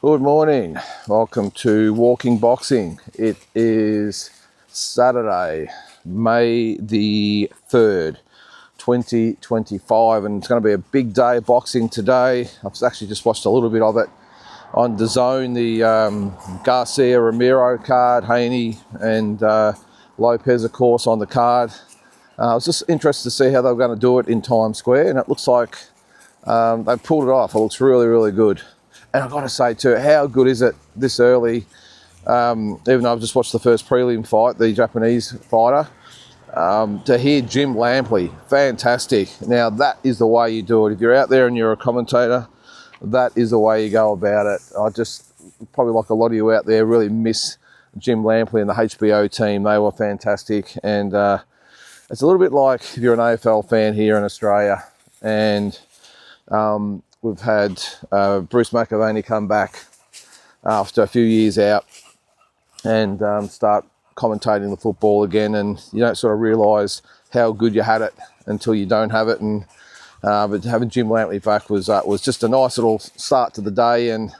Good morning. Welcome to Walking Boxing. It is Saturday, May the 3rd, 2025, and it's going to be a big day of boxing today. I've actually just watched a little bit of it on DAZN, the Garcia Ramiro card, Haney and Lopez, of course, on the card. I was just interested to see how they were going to do it in Times Square, and it looks like they've pulled it off. It looks really, really good. And I've got to say too, how good is it this early, even though I've just watched the first prelim fight, the Japanese fighter, to hear Jim Lampley, fantastic. Now that is the way you do it. If you're out there and you're a commentator, that is the way you go about it. I just, probably like a lot of you out there, really miss Jim Lampley and the HBO team. They were fantastic. And it's a little bit like if you're an AFL fan here in Australia and we've had Bruce McAvaney come back after a few years out and start commentating the football again, and you don't sort of realise how good you had it until you don't have it. And but having Jim Lampley back was just a nice little start to the day, and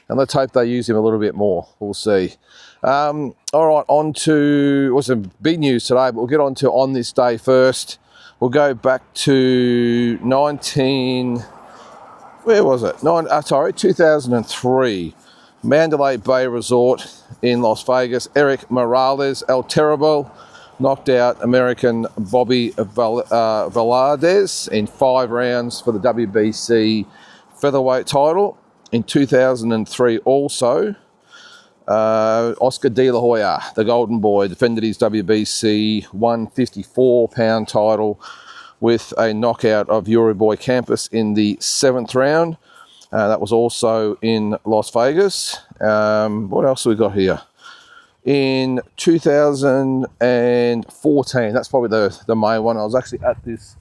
let's hope they use him a little bit more. We'll see. All right, on to some big news today, but we'll get on to on this day first. We'll go back to 2003, Mandalay Bay Resort in Las Vegas. Eric Morales, El Terrible, knocked out American Bobby Velarde in 5 rounds for the WBC featherweight title. In 2003 also, Oscar De La Hoya, the Golden Boy, defended his WBC 154-pound title with a knockout of Yuri Boy Campos in the 7th round. That was also in Las Vegas. What else have we got here? In 2014, that's probably the main one. I was actually at this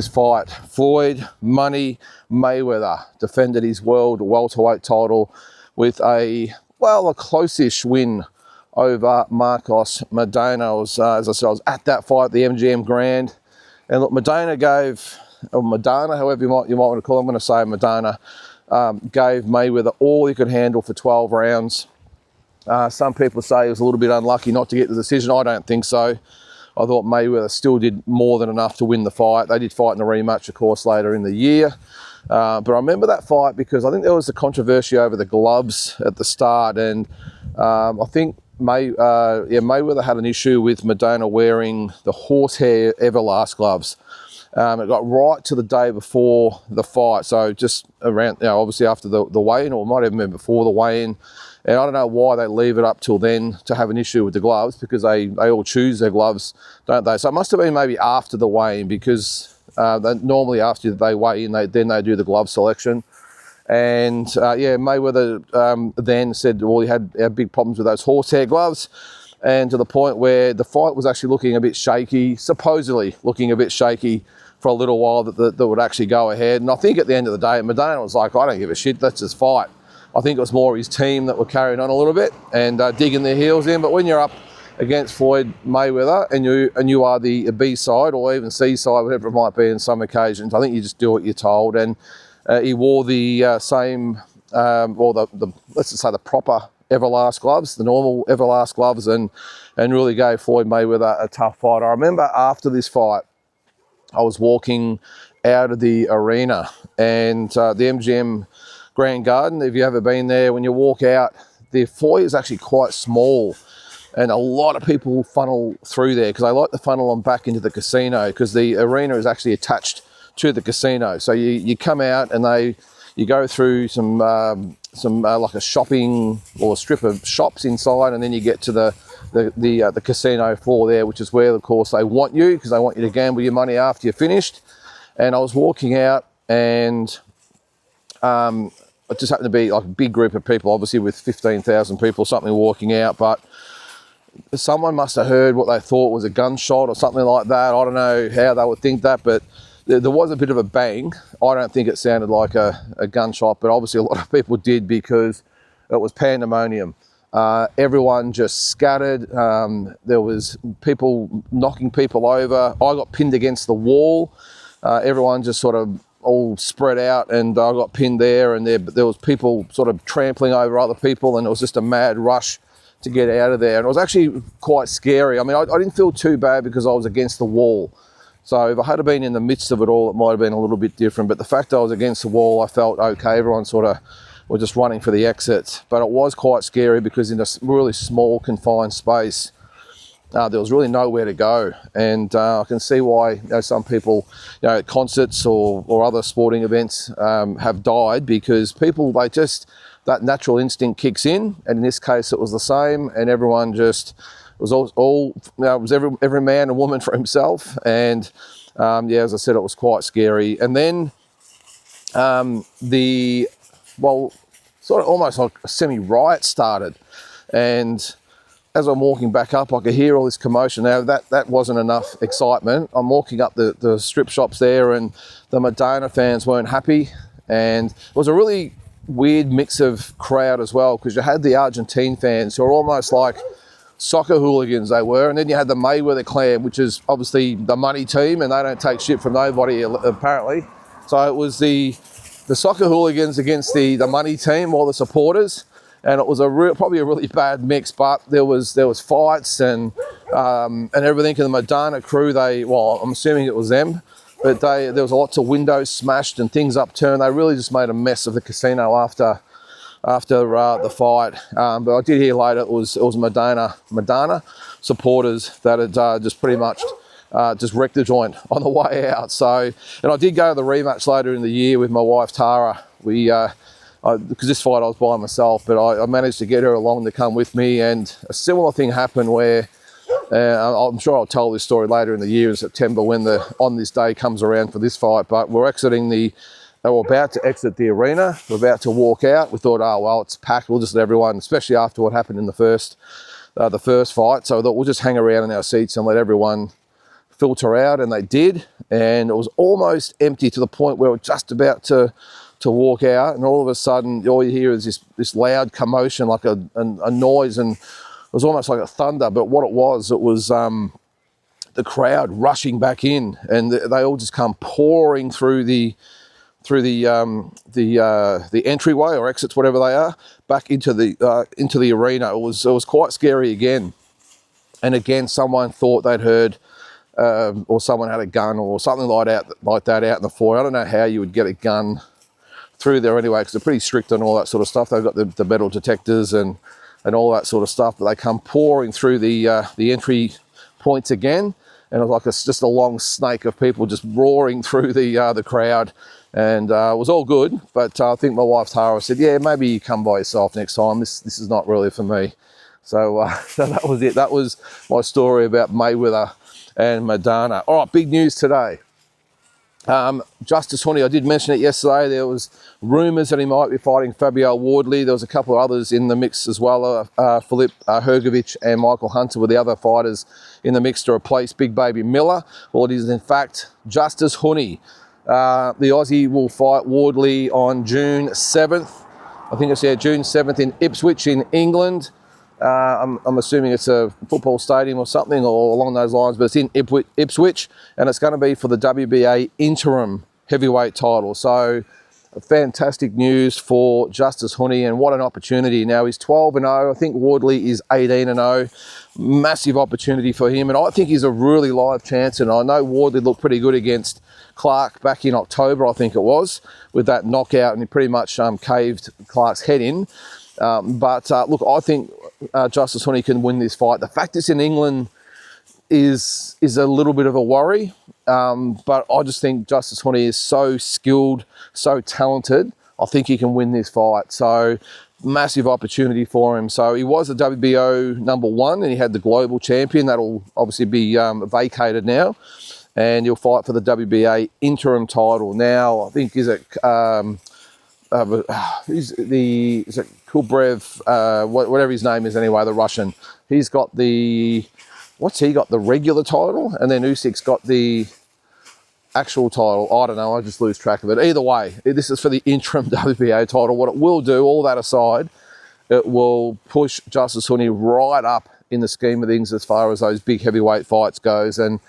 fight. Floyd Money Mayweather defended his world welterweight title with a close-ish win over Marcos Maidana. As I said, I was at that fight, the MGM Grand. And look, Maidana, however you might want to call him, I'm going to say Maidana, gave Mayweather all he could handle for 12 rounds. Some people say he was a little bit unlucky not to get the decision. I don't think so. I thought Mayweather still did more than enough to win the fight. They did fight in a rematch, of course, later in the year. But I remember that fight because I think there was a controversy over the gloves at the start, and I think Mayweather had an issue with Maidana wearing the horsehair Everlast gloves. It got right to the day before the fight, so just around, obviously after the weigh-in, or it might have been before the weigh-in. And I don't know why they leave it up till then to have an issue with the gloves, because they all choose their gloves, don't they? So it must have been maybe after the weigh-in, because normally after they weigh in, they do the glove selection. And Mayweather then said, well, he had big problems with those horsehair gloves, and to the point where the fight was actually looking a bit shaky, supposedly looking a bit shaky for a little while that would actually go ahead. And I think at the end of the day, Maidana was like, I don't give a shit, let's just fight. I think it was more his team that were carrying on a little bit and digging their heels in. But when you're up against Floyd Mayweather and you are the B side or even C side, whatever it might be in some occasions, I think you just do what you're told. And he wore the same, let's just say the proper Everlast gloves, the normal Everlast gloves, and really gave Floyd Mayweather a tough fight. I remember after this fight, I was walking out of the arena, and the MGM Grand Garden, if you've ever been there, when you walk out, the foyer is actually quite small, and a lot of people funnel through there because they like to funnel them back into the casino, because the arena is actually attached to the casino. So you come out and you go through some like a shopping or a strip of shops inside, and then you get to the casino floor there, which is where, of course, they want you, because they want you to gamble your money after you're finished. And I was walking out, and it just happened to be like a big group of people, obviously with 15,000 people or something walking out, but someone must have heard what they thought was a gunshot or something like that. I don't know how they would think that, but there was a bit of a bang. I don't think it sounded like a gunshot, but obviously a lot of people did, because it was pandemonium. Everyone just scattered. There was people knocking people over. I got pinned against the wall. Everyone just sort of all spread out, and I got pinned there and there, but there was people sort of trampling over other people, and it was just a mad rush to get out of there. And it was actually quite scary. I mean, I didn't feel too bad because I was against the wall. So if I had been in the midst of it all, it might have been a little bit different. But the fact that I was against the wall, I felt okay. Everyone sort of were just running for the exits. But it was quite scary because in a really small, confined space, there was really nowhere to go. And I can see why some people, at concerts or other sporting events have died, because people, that natural instinct kicks in. And in this case, it was the same. And everyone just... It was it was every man and woman for himself, and as I said, it was quite scary. And then sort of almost like a semi-riot started, and as I'm walking back up, I could hear all this commotion. Now that wasn't enough excitement. I'm walking up the strip shops there, and the Madonna fans weren't happy, and it was a really weird mix of crowd as well, because you had the Argentine fans who are almost like soccer hooligans, they were, and then you had the Mayweather clan, which is obviously the money team, and they don't take shit from nobody apparently. So it was the soccer hooligans against the money team, all the supporters, and it was probably a really bad mix. But there was fights and everything. And the Madonna crew, I'm assuming it was them, but there was lots of windows smashed and things upturned. They really just made a mess of the casino after the fight. But I did hear later it was Madonna supporters that had just pretty much just wrecked the joint on the way out. So, and I did go to the rematch later in the year with my wife Tara. Because this fight I was by myself, but I managed to get her along to come with me, and a similar thing happened where I'm sure I'll tell this story later in the year in September when on this day comes around for this fight. But we're about to exit the arena. We're about to walk out. We thought, oh, well, it's packed. We'll just let everyone, especially after what happened in the first fight. So we thought we'll just hang around in our seats and let everyone filter out. And they did. And it was almost empty to the point where we were just about to walk out. And all of a sudden, all you hear is this loud commotion, like a noise. And it was almost like a thunder. But what it was the crowd rushing back in. And they all just come pouring through the entryway or exits, whatever they are, back into the arena. It was quite scary again. And again, someone thought they'd heard, or someone had a gun or something like that out in the foyer. I don't know how you would get a gun through there anyway, because they're pretty strict on all that sort of stuff. They've got the metal detectors and all that sort of stuff, but they come pouring through the entry points again. And it was like just a long snake of people just roaring through the crowd. And it was all good, but I think my wife Tara said, yeah, maybe you come by yourself next time. This is not really for me. So that was it. That was my story about Mayweather and Madonna. All right, big news today. Justis Huni, I did mention it yesterday. There was rumours that he might be fighting Fabio Wardley. There was a couple of others in the mix as well. Filip Hrgović and Michael Hunter were the other fighters in the mix to replace Big Baby Miller. Well, it is in fact Justis Huni. The Aussie will fight Wardley on June 7th. I think it's June 7th in Ipswich in England. I'm assuming it's a football stadium or something or along those lines, but it's in Ipswich, and it's going to be for the WBA interim heavyweight title. So fantastic news for Justis Huni, and what an opportunity. Now he's 12-0. I think Wardley is 18-0. Massive opportunity for him, and I think he's a really live chance. And I know Wardley looked pretty good against Clark back in October, I think it was, with that knockout, and he pretty much caved Clark's head in. But look, I think Justis Huni can win this fight. The fact it's in England is a little bit of a worry, but I just think Justis Huni is so skilled, so talented. I think he can win this fight. So massive opportunity for him. So he was the WBO #1, and he had the global champion. That'll obviously be vacated now, and he'll fight for the WBA interim title. Now I think is it Kubrev, whatever his name is anyway, the Russian. He's got the regular title, and then Usyk's got the actual title. I don't know, I just lose track of it. Either way, this is for the interim WBA title. What it will do, all that aside, it will push Justis Huni right up in the scheme of things as far as those big heavyweight fights goes. And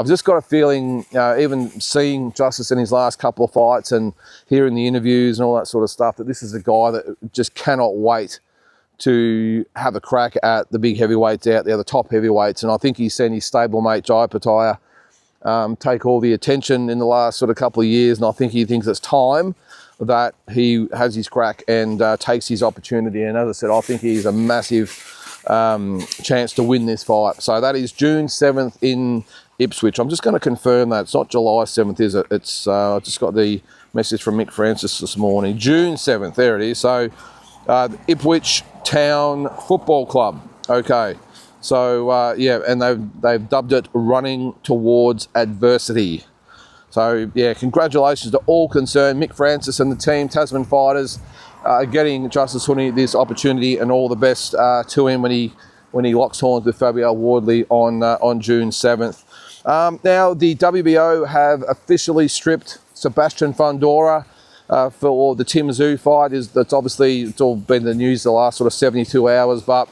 I've just got a feeling, even seeing Justice in his last couple of fights and hearing the interviews and all that sort of stuff, that this is a guy that just cannot wait to have a crack at the big heavyweights out there, the top heavyweights. And I think he's seen his stablemate Jai Pataya take all the attention in the last sort of couple of years, and I think he thinks it's time that he has his crack and takes his opportunity. And as I said, I think he's a massive chance to win this fight. So that is June 7th in Ipswich. I'm just going to confirm that. It's not July 7th, is it? It's I just got the message from Mick Francis this morning. June 7th, there it is. So Ipswich Town Football Club. Okay. So, yeah, and they've dubbed it Running Towards Adversity. So, yeah, congratulations to all concerned. Mick Francis and the team, Tasman Fighters, getting Justice Huni this opportunity, and all the best to him when he locks horns with Fabio Wardley on June 7th. Now, the WBO have officially stripped Sebastian Fundora for the Tim Tszyu fight. That's obviously, it's all been in the news the last sort of 72 hours, but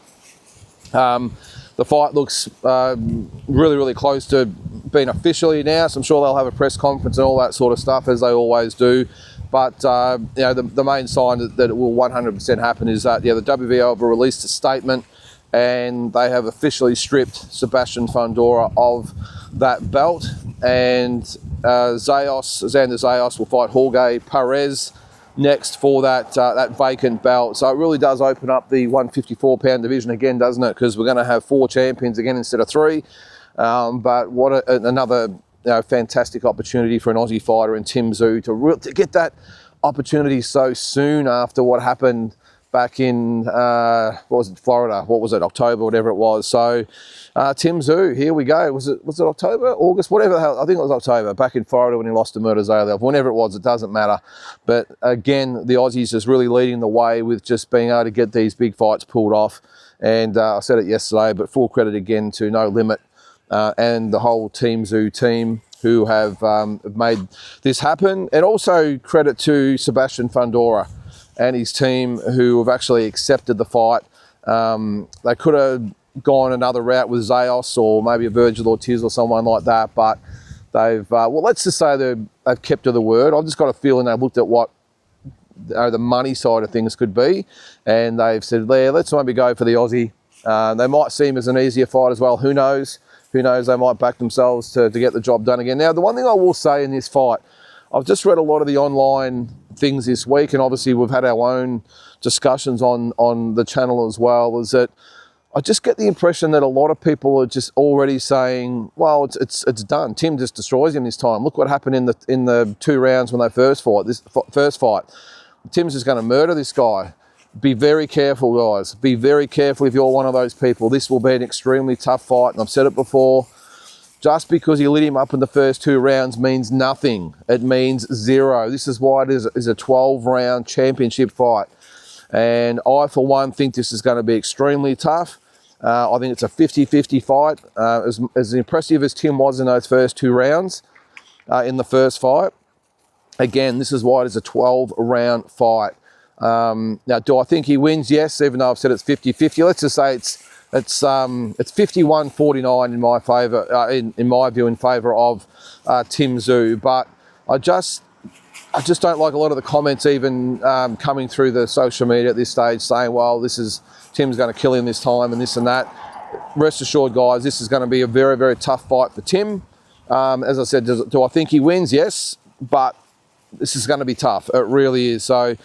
the fight looks really, really close to being officially announced. I'm sure they'll have a press conference and all that sort of stuff, as they always do. But you know, the main sign that it will 100% happen is that, yeah, the WBO have released a statement and they have officially stripped Sebastian Fundora of that belt. And Xander Zayos will fight Jorge Perez next for that vacant belt. So it really does open up the 154-pound division again, doesn't it? Because we're going to have 4 champions again instead of 3. But what another fantastic opportunity for an Aussie fighter in Tim Tszyu to get that opportunity so soon after what happened back in Florida? What was it, October, whatever it was. So Tim Tszyu, here we go. Was it October, August, whatever the hell? I think it was October, back in Florida when he lost to Murtazaev. Whenever it was, it doesn't matter. But again, the Aussies is really leading the way with just being able to get these big fights pulled off. And I said it yesterday, but full credit again to No Limit and the whole Team Tszyu team who have made this happen. And also credit to Sebastian Fundora and his team who have actually accepted the fight. They could have gone another route with Zayos or maybe a Virgil Ortiz or someone like that, but they've, well, let's just say they've kept to the word. I've just got a feeling they've looked at what the money side of things could be, and they've said, yeah, let's maybe go for the Aussie. They might seem as an easier fight as well. Who knows? Who knows? They might back themselves to get the job done again. Now, the one thing I will say in this fight, I've just read a lot of the online things this week, and obviously we've had our own discussions on the channel as well, is that I just get the impression that a lot of people are just already saying, well, it's done. Tim just destroys him this time. Look what happened in the 2 rounds when they first fought. This first fight, Tim's just going to murder this guy. Be very careful, guys. Be very careful if you're one of those people. This will be an extremely tough fight, and I've said it before. Just because you lit him up in the first 2 rounds means nothing. It means 0. This is why it is a 12-round championship fight. And I, for one, think this is going to be extremely tough. I think it's a 50-50 fight. As impressive as Tim was in those first 2 rounds in the first fight, again, this is why it is a 12-round fight. Now, do I think he wins? Yes, even though I've said it's 50-50. Let's just say it's 51-49 in my favour, in my view, in favour of Tim Tszyu. But I just don't like a lot of the comments even coming through the social media at this stage saying, well, Tim's going to kill him this time and this and that. Rest assured, guys, this is going to be a very, very tough fight for Tim. As I said, do I think he wins? Yes, but this is going to be tough. It really is. So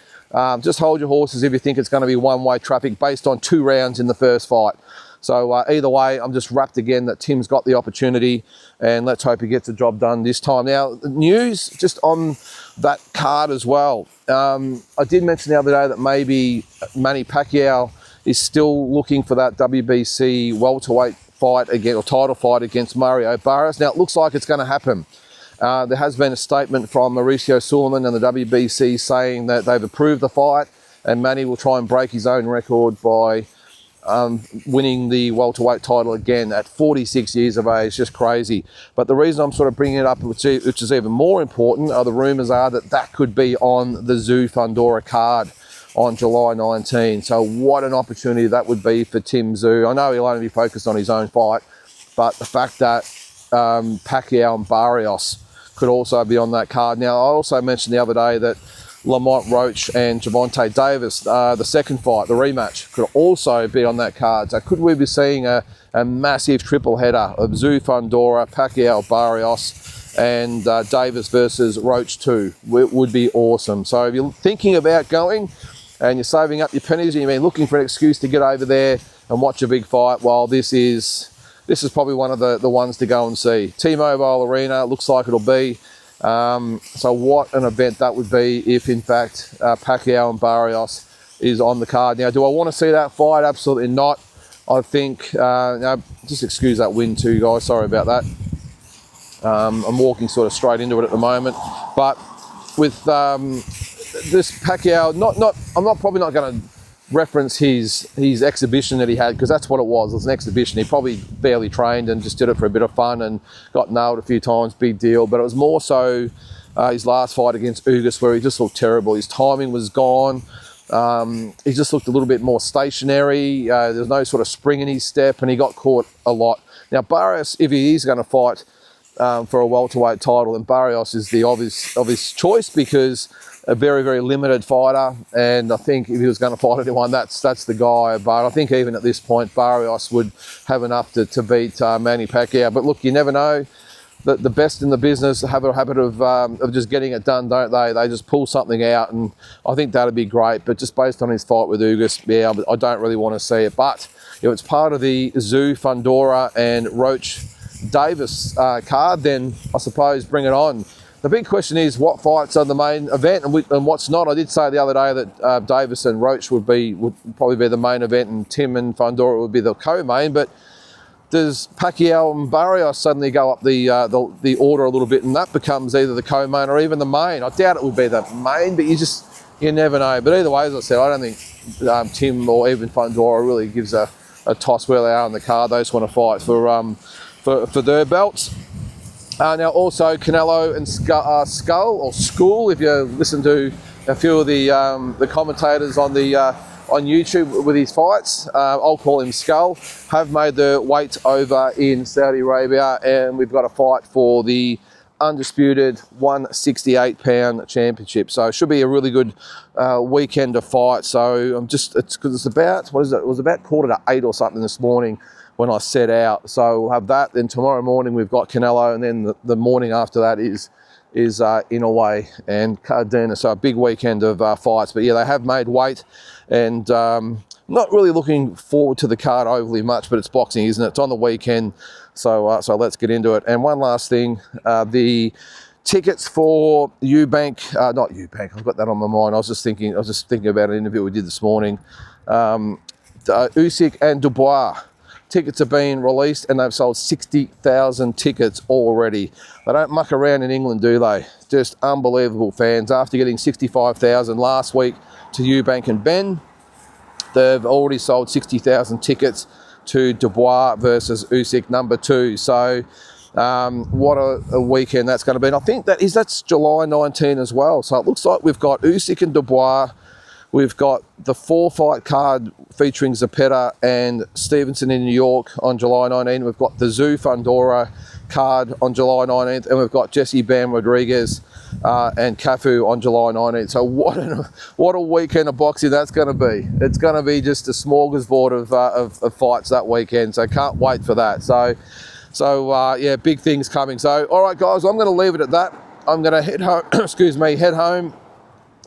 just hold your horses if you think it's going to be one-way traffic based on 2 rounds in the first fight. So either way, I'm just wrapped again that Tim's got the opportunity, and let's hope he gets the job done this time. Now, news just on that card as well. I did mention the other day that maybe Manny Pacquiao is still looking for that WBC welterweight fight again, or title fight against Mario Barras. Now, it looks like it's going to happen. There has been a statement from Mauricio Sulaiman and the WBC saying that they've approved the fight, and Manny will try and break his own record by winning the welterweight title again at 46 years of age. Just crazy. But the reason I'm sort of bringing it up, which is even more important, are the rumours are that could be on the Tszyu Fundora card on July 19. So what an opportunity that would be for Tim Tszyu. I know he'll only be focused on his own fight, but the fact that Pacquiao and Barrios could also be on that card. Now, I also mentioned the other day that Lamont Roach and Gervonta Davis, the second fight, the rematch, could also be on that card. So could we be seeing a massive triple header of Tszyu Fundora, Pacquiao, Barrios, and Davis versus Roach 2? It would be awesome. So if you're thinking about going and you're saving up your pennies and you've been looking for an excuse to get over there and watch a big fight, well, this is probably one of the ones to go and see. T-Mobile Arena, looks like it'll be. So what an event that would be if, in fact, Pacquiao and Barrios is on the card. Now, do I want to see that fight? Absolutely not. I think, now, just excuse that wind too, guys. Sorry about that. I'm walking sort of straight into it at the moment. But with this Pacquiao, I'm probably not going to reference his exhibition that he had, because that's what it was. It was an exhibition. He probably barely trained and just did it for a bit of fun and got nailed a few times, big deal. But it was more so his last fight against Ugas, where he just looked terrible. His timing was gone. He just looked a little bit more stationary. There's no sort of spring in his step, and he got caught a lot. Now, Barrios, if he is going to fight for a welterweight title, and Barrios is the obvious choice, because a very, very limited fighter, and I think if he was going to fight anyone, that's the guy. But I think even at this point, Barrios would have enough to beat Manny Pacquiao. But look, you never know. The best in the business have a habit of just getting it done, don't they? They just pull something out, and I think that'd be great. But just based on his fight with Ugas, yeah, I don't really want to see it. But if it's part of the Tszyu Fundora and Roach Davis card, then I suppose bring it on. The big question is what fights are the main event and what's not. I did say the other day that Davis and Roach would probably be the main event, and Tim and Fundora would be the co-main. But does Pacquiao and Barrios suddenly go up the order a little bit, and that becomes either the co-main or even the main? I doubt it would be the main, but you never know. But either way, as I said, I don't think Tim or even Fundora really gives a toss where they are on the card. They just want to fight for their belts. Now also Canelo and Skull, if you listen to a few of the commentators on YouTube with his fights, I'll call him Skull, have made their weight over in Saudi Arabia, and we've got a fight for the undisputed 168-pound championship. So it should be a really good weekend of fight. So it was about 8:15 or something this morning when I set out. So we'll have that. Then tomorrow morning we've got Canelo, and then the morning after that is Inoue and Cardena. So a big weekend of fights. But yeah, they have made weight, and not really looking forward to the card overly much, but it's boxing, isn't it? It's on the weekend. So let's get into it. And one last thing, the tickets for Eubank, not Eubank, I've got that on my mind. I was just thinking about an interview we did this morning. Usyk and Dubois. Tickets have been released, and they've sold 60,000 tickets already. They don't muck around in England, do they? Just unbelievable fans. After getting 65,000 last week to Eubank and Ben, they've already sold 60,000 tickets to Dubois versus Usyk number 2. So what a weekend that's going to be. And I think that's July 19 as well. So it looks like we've got Usyk and Dubois. We've got the 4-fight card featuring Zepeda and Stevenson in New York on July 19. We've got the Tszyu Fundora card on July 19th, and we've got Jesse Bam Rodriguez and Cafu on July 19th. So what a weekend of boxing that's going to be. It's going to be just a smorgasbord of fights that weekend. So can't wait for that. So yeah, big things coming. So all right, guys, I'm going to leave it at that. I'm going to head home. Head home,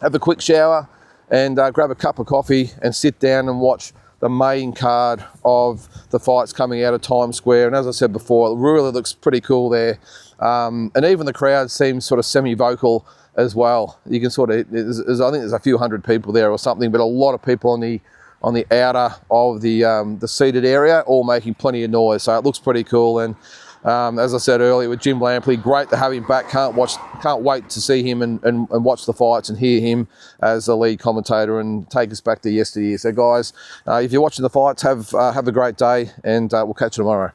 have a quick shower, and grab a cup of coffee and sit down and watch the main card of the fights coming out of Times Square. And as I said before, it really looks pretty cool there. And even the crowd seems sort of semi-vocal as well. You can sort of, I think there's a few hundred people there or something, but a lot of people on the outer of the seated area, all making plenty of noise. So it looks pretty cool. And as I said earlier, with Jim Lampley, great to have him back. Can't wait to see him and watch the fights and hear him as the lead commentator and take us back to yesteryear. So guys, if you're watching the fights, have a great day, and we'll catch you tomorrow.